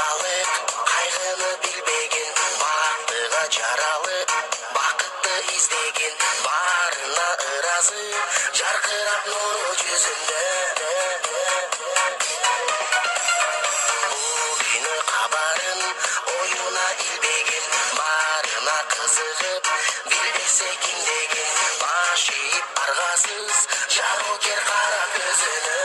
балалык кайгыны билбеген, бактыга жаралы бакытты издеген, барына ыразы жаркырап нуру жүзүндө. Бул күнү кабарын оюна илбеген, барына кызыгып билбесе ким деген, баш ийип аргасыз жарокер кара көзүнө.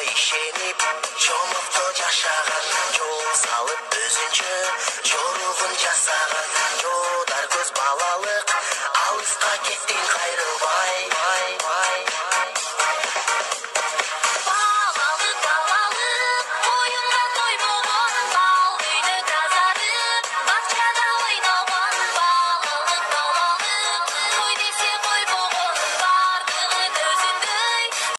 Ишенип, жомокто жашаган, жол салып өзүнчө жоругун жасаган, жодар көз балалык, алыска кеттиң кайрылбай.